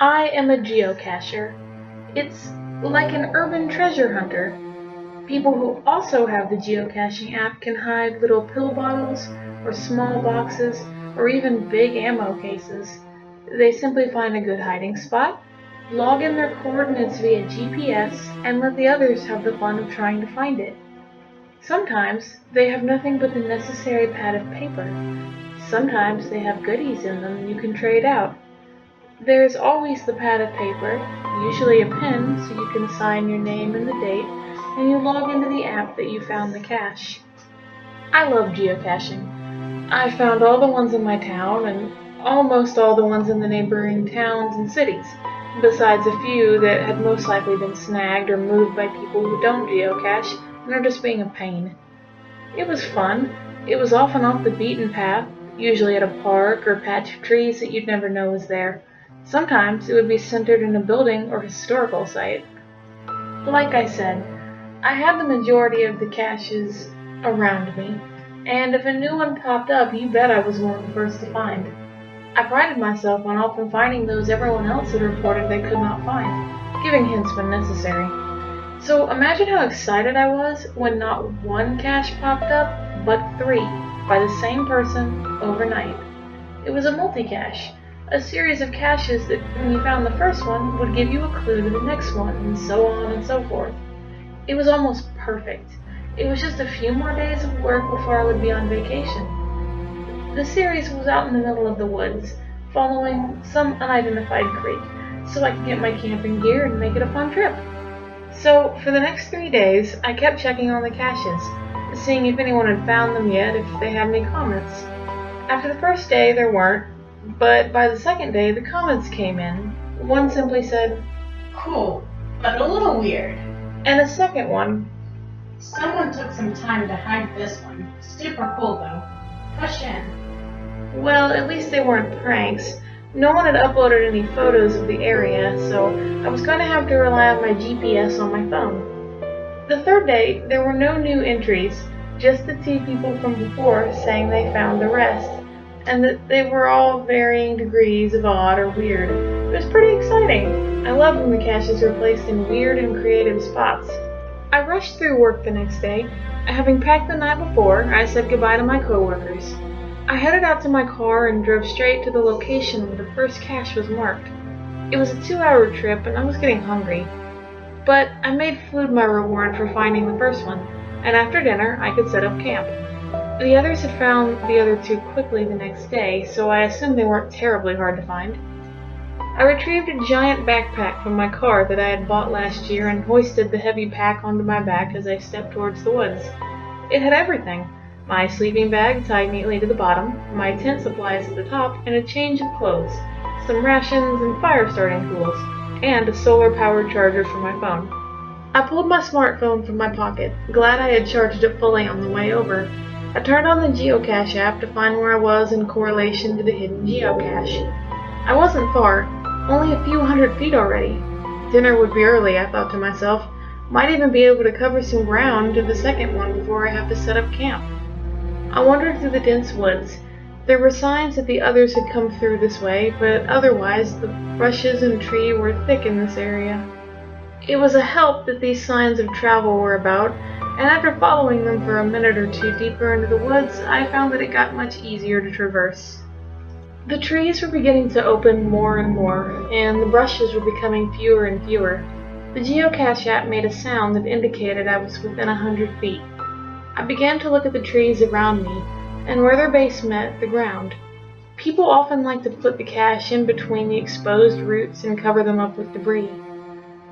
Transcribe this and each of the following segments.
I am a geocacher. It's like an urban treasure hunter. People who also have the geocaching app can hide little pill bottles, or small boxes, or even big ammo cases. They simply find a good hiding spot, log in their coordinates via GPS, and let the others have the fun of trying to find it. Sometimes they have nothing but the necessary pad of paper. Sometimes they have goodies in them you can trade out. There is always the pad of paper, usually a pen so you can sign your name and the date, and you log into the app that you found the cache. I love geocaching. I found all the ones in my town and almost all the ones in the neighboring towns and cities, besides a few that had most likely been snagged or moved by people who don't geocache and are just being a pain. It was fun. It was often off the beaten path, usually at a park or patch of trees that you'd never know was there. Sometimes it would be centered in a building or historical site. Like I said, I had the majority of the caches around me, and if a new one popped up, you bet I was one of the first to find. I prided myself on often finding those everyone else had reported they could not find, giving hints when necessary. So imagine how excited I was when not one cache popped up, but 3, by the same person, overnight. It was a multi-cache, a series of caches that when you found the first one would give you a clue to the next one, and so on and so forth. It was almost perfect. It was just a few more days of work before I would be on vacation. The series was out in the middle of the woods, following some unidentified creek, so I could get my camping gear and make it a fun trip. So, for the next 3 days, I kept checking on the caches, seeing if anyone had found them yet, if they had any comments. After the first day, there weren't, but by the second day, the comments came in. One simply said, "Cool, but a little weird. and a second one, Someone took some time to hide this one. Super cool though. Push in." well, at least they weren't pranks. No one had uploaded any photos of the area, so I was going to have to rely on my GPS on my phone. The third day, there were no new entries, just the 2 people from before saying they found the rest, and that they were all varying degrees of odd or weird. It was pretty exciting. I love when the caches were placed in weird and creative spots. I rushed through work the next day. Having packed the night before, I said goodbye to my coworkers. I headed out to my car and drove straight to the location where the first cache was marked. It was a 2-hour trip and I was getting hungry. But I made food my reward for finding the first one, and after dinner I could set up camp. The others had found the other 2 quickly the next day, so I assumed they weren't terribly hard to find. I retrieved a giant backpack from my car that I had bought last year and hoisted the heavy pack onto my back as I stepped towards the woods. It had everything: my sleeping bag tied neatly to the bottom, my tent supplies at the top, and a change of clothes, some rations and fire starting tools, and a solar-powered charger for my phone. I pulled my smartphone from my pocket, glad I had charged it fully on the way over. I turned on the Geocache app to find where I was in correlation to the hidden geocache. I wasn't far, only a few hundred feet already. Dinner would be early, I thought to myself. Might even be able to cover some ground to the second one before I have to set up camp. I wandered through the dense woods. There were signs that the others had come through this way, but otherwise the bushes and tree were thick in this area. It was a help that these signs of travel were about, and after following them for a minute or 2 deeper into the woods, I found that it got much easier to traverse. The trees were beginning to open more and more, and the brushes were becoming fewer and fewer. The Geocache app made a sound that indicated I was within 100 feet. I began to look at the trees around me, and where their base met the ground. People often like to put the cache in between the exposed roots and cover them up with debris.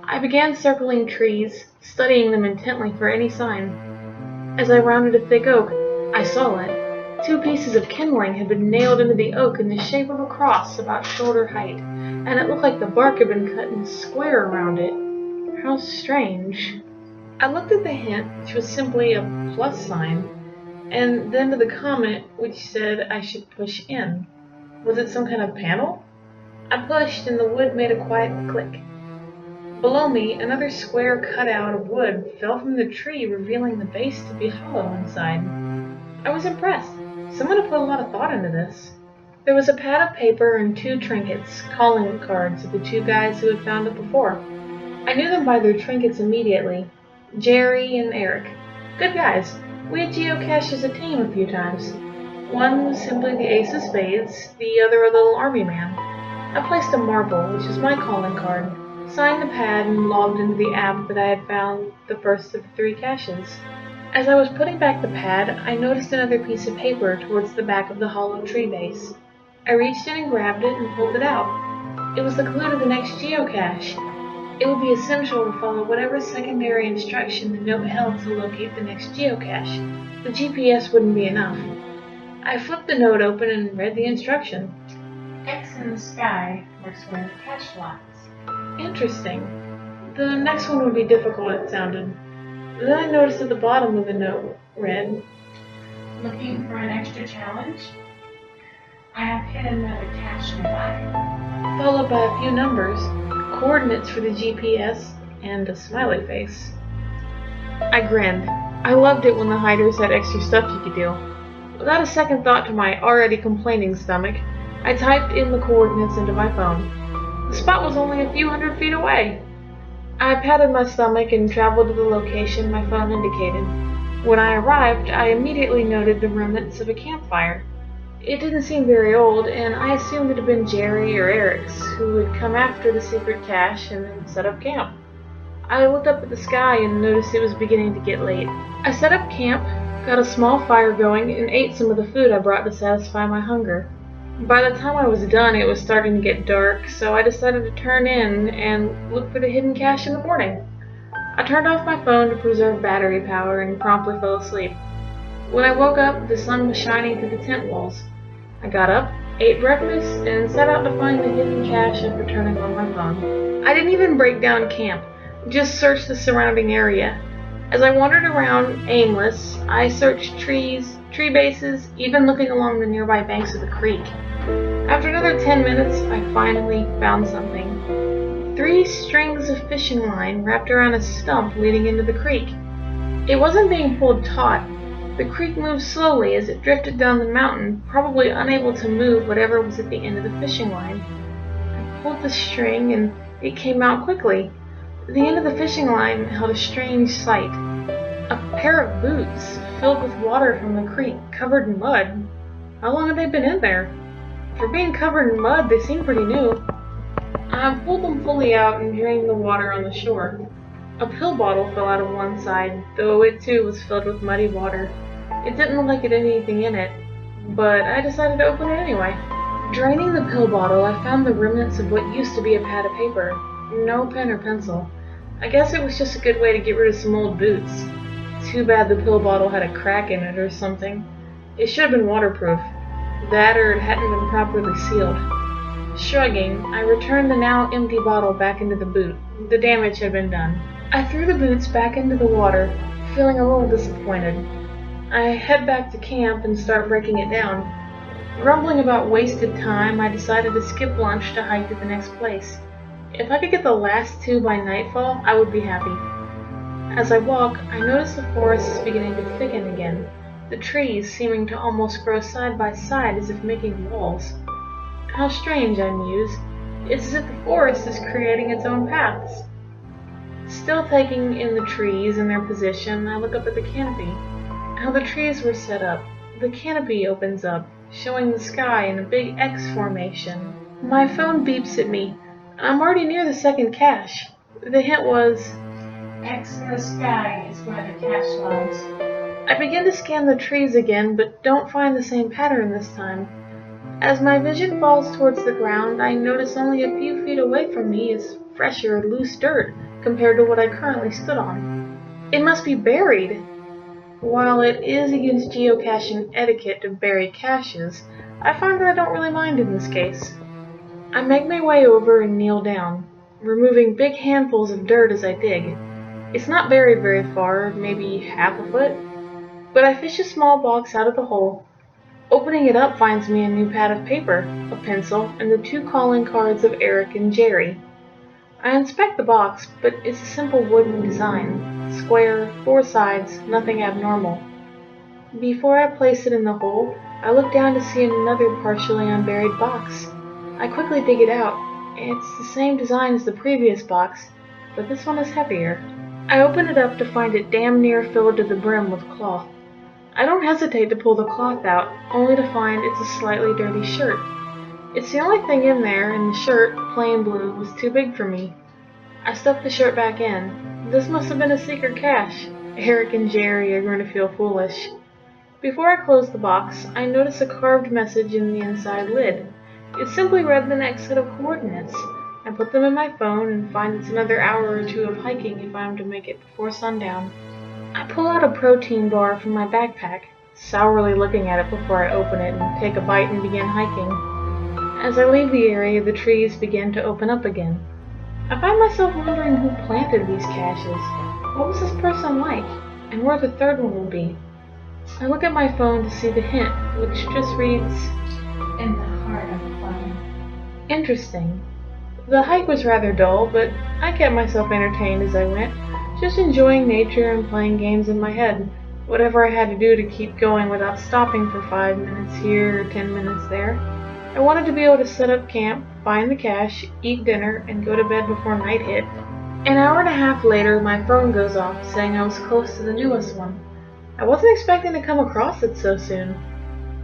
I began circling trees, studying them intently for any sign. As I rounded a thick oak, I saw it. 2 pieces of kindling had been nailed into the oak in the shape of a cross about shoulder height, and it looked like the bark had been cut in a square around it. How strange. I looked at the hint, which was simply a plus sign, and then to the comment, which said I should push in. Was it some kind of panel? I pushed, and the wood made a quiet click. Below me, another square cutout of wood fell from the tree, revealing the base to be hollow inside. I was impressed. Someone had put a lot of thought into this. There was a pad of paper and 2 trinkets, calling cards of the 2 guys who had found it before. I knew them by their trinkets immediately. Jerry and Eric. Good guys. We had geocached as a team a few times. One was simply the ace of spades, the other a little army man. I placed a marble, which is my calling card, signed the pad, and logged into the app that I had found the first of the 3 caches. As I was putting back the pad, I noticed another piece of paper towards the back of the hollow tree base. I reached in and grabbed it and pulled it out. It was the clue to the next geocache. It would be essential to follow whatever secondary instruction the note held to locate the next geocache. The GPS wouldn't be enough. I flipped the note open and read the instruction. X in the sky works where the cache lies. Interesting. The next one would be difficult, it sounded. Then I noticed at the bottom of the note read, Looking for an extra challenge? I have hit another cache nearby. followed by a few numbers, coordinates for the GPS, and a smiley face. I grinned. I loved it when the hiders had extra stuff you could do. Without a second thought to my already complaining stomach, I typed in the coordinates into my phone. The spot was only a few hundred feet away. I patted my stomach and traveled to the location my phone indicated. When I arrived, I immediately noted the remnants of a campfire. It didn't seem very old, and I assumed it had been Jerry or Eric's, who had come after the secret cache and then set up camp. I looked up at the sky and noticed it was beginning to get late. I set up camp, got a small fire going, and ate some of the food I brought to satisfy my hunger. By the time I was done, it was starting to get dark, so I decided to turn in and look for the hidden cache in the morning. I turned off my phone to preserve battery power and promptly fell asleep. When I woke up, the sun was shining through the tent walls. I got up, ate breakfast, and set out to find the hidden cache after turning on my phone. I didn't even break down camp, just searched the surrounding area. As I wandered around aimless, I searched trees, tree bases, even looking along the nearby banks of the creek. After another 10 minutes, I finally found something. 3 strings of fishing line wrapped around a stump leading into the creek. It wasn't being pulled taut. The creek moved slowly as it drifted down the mountain, probably unable to move whatever was at the end of the fishing line. I pulled the string and it came out quickly. The end of the fishing line held a strange sight. A pair of boots filled with water from the creek, covered in mud. How long had they been in there? For being covered in mud, they seemed pretty new. I pulled them fully out and drained the water on the shore. A pill bottle fell out of one side, though it too was filled with muddy water. It didn't look like it had anything in it, but I decided to open it anyway. Draining the pill bottle, I found the remnants of what used to be a pad of paper. No pen or pencil. I guess it was just a good way to get rid of some old boots. Too bad the pill bottle had a crack in it or something. It should have been waterproof. That or it hadn't been properly sealed. Shrugging, I returned the now empty bottle back into the boot. The damage had been done. I threw the boots back into the water, feeling a little disappointed. I head back to camp and start breaking it down. Grumbling about wasted time, I decided to skip lunch to hike to the next place. If I could get the last 2 by nightfall, I would be happy. As I walk, I notice the forest is beginning to thicken again, the trees seeming to almost grow side by side as if making walls. How strange, I muse. It's as if the forest is creating its own paths. Still taking in the trees and their position, I look up at the canopy. How the trees were set up. The canopy opens up, showing the sky in a big X formation. My phone beeps at me. I'm already near the second cache. The hint was, X in the sky is where the cache lies. I begin to scan the trees again, but don't find the same pattern this time. As my vision falls towards the ground, I notice only a few feet away from me is fresher, loose dirt compared to what I currently stood on. It must be buried. While it is against geocaching etiquette to bury caches, I find that I don't really mind in this case. I make my way over and kneel down, removing big handfuls of dirt as I dig. It's not buried very far, maybe half a foot, but I fish a small box out of the hole. Opening it up finds me a new pad of paper, a pencil, and the 2 calling cards of Eric and Jerry. I inspect the box, but it's a simple wooden design, square, 4 sides, nothing abnormal. Before I place it in the hole, I look down to see another partially unburied box. I quickly dig it out. It's the same design as the previous box, but this one is heavier. I open it up to find it damn near filled to the brim with cloth. I don't hesitate to pull the cloth out, only to find it's a slightly dirty shirt. It's the only thing in there, and the shirt, plain blue, was too big for me. I stuffed the shirt back in. This must have been a secret cache. Eric and Jerry are going to feel foolish. Before I close the box, I notice a carved message in the inside lid. It simply read the next set of coordinates. I put them in my phone and find it's another hour or two of hiking if I am to make it before sundown. I pull out a protein bar from my backpack, sourly looking at it before I open it and take a bite and begin hiking. As I leave the area, the trees begin to open up again. I find myself wondering who planted these caches. What was this person like? And where the third one will be? I look at my phone to see the hint, which just reads, In the heart of the fire. Interesting. The hike was rather dull, but I kept myself entertained as I went, just enjoying nature and playing games in my head, whatever I had to do to keep going without stopping for 5 minutes here or 10 minutes there. I wanted to be able to set up camp, find the cache, eat dinner, and go to bed before night hit. An hour and a half later, my phone goes off, saying I was close to the newest one. I wasn't expecting to come across it so soon.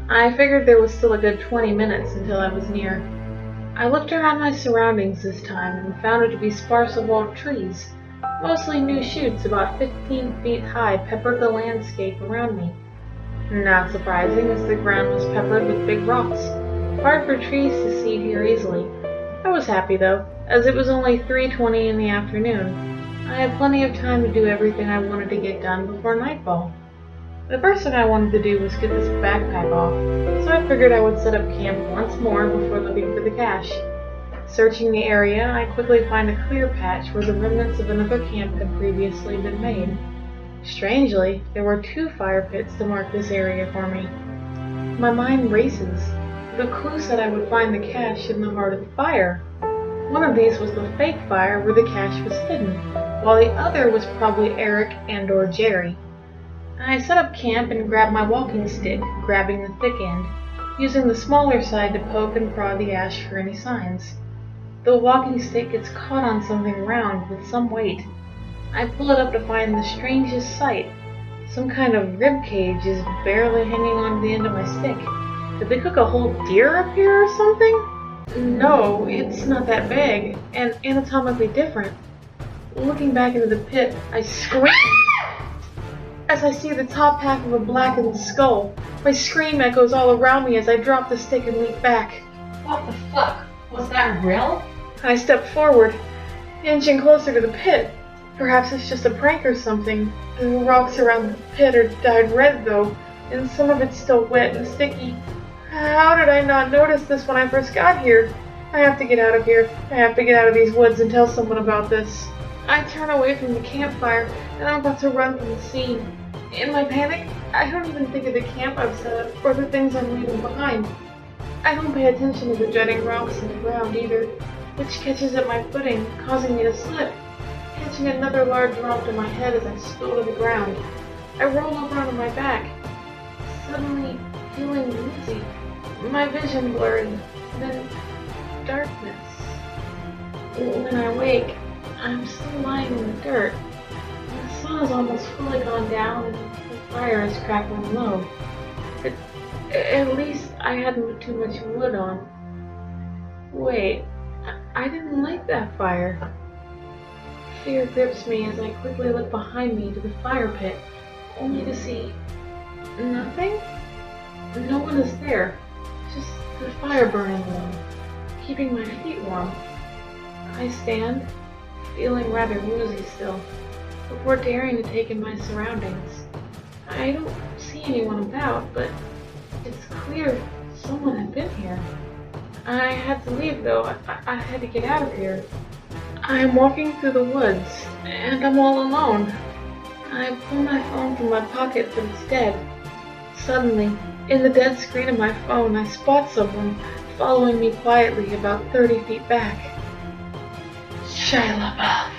I figured there was still a good 20 minutes until I was near. I looked around my surroundings this time and found it to be sparse of old trees. Mostly new shoots about 15 feet high peppered the landscape around me. Not surprising, as the ground was peppered with big rocks. Hard for trees to seed here easily. I was happy though, as it was only 3:20 in the afternoon. I had plenty of time to do everything I wanted to get done before nightfall. The first thing I wanted to do was get this backpack off, so I figured I would set up camp once more before looking for the cache. Searching the area, I quickly find a clear patch where the remnants of another camp had previously been made. Strangely, there were 2 fire pits to mark this area for me. My mind races. The clue said I would find the cache in the heart of the fire. One of these was the fake fire where the cache was hidden, while the other was probably Eric and/or Jerry. I set up camp and grabbed my walking stick, grabbing the thick end, using the smaller side to poke and prod the ash for any signs. The walking stick gets caught on something round with some weight. I pull it up to find the strangest sight. Some kind of rib cage is barely hanging on the end of my stick. Did they cook a whole deer up here or something? No, it's not that big, and anatomically different. Looking back into the pit, I scream as I see the top half of a blackened skull. My scream echoes all around me as I drop the stick and leap back. What the fuck? Was that real? I step forward, inching closer to the pit. Perhaps it's just a prank or something. The rocks around the pit are dyed red though, and some of it's still wet and sticky. How did I not notice this when I first got here? I have to get out of here. I have to get out of these woods and tell someone about this. I turn away from the campfire, and I'm about to run from the scene. In my panic, I don't even think of the camp I've set up or the things I'm leaving behind. I don't pay attention to the jutting rocks in the ground either, which catches at my footing, causing me to slip, catching another large rock to my head as I spill to the ground. I roll over onto my back, suddenly feeling woozy, my vision blurry, then darkness. When I wake, I'm still lying in the dirt. The sun is almost fully gone down and the fire is crackling low. At least I hadn't too much wood on. Wait, I didn't light that fire. Fear grips me as I quickly look behind me to the fire pit, only to see nothing? No one is there, just the fire burning low, keeping my feet warm. I stand, feeling rather woozy still, before daring to take in my surroundings. I don't see anyone about, but it's clear someone had been here. I had to leave though. I had to get out of here. I am walking through the woods, and I'm all alone. I pull my phone from my pocket, but it's dead. Suddenly, in the dead screen of my phone, I spot someone following me quietly about 30 feet back. Shia LaBeouf.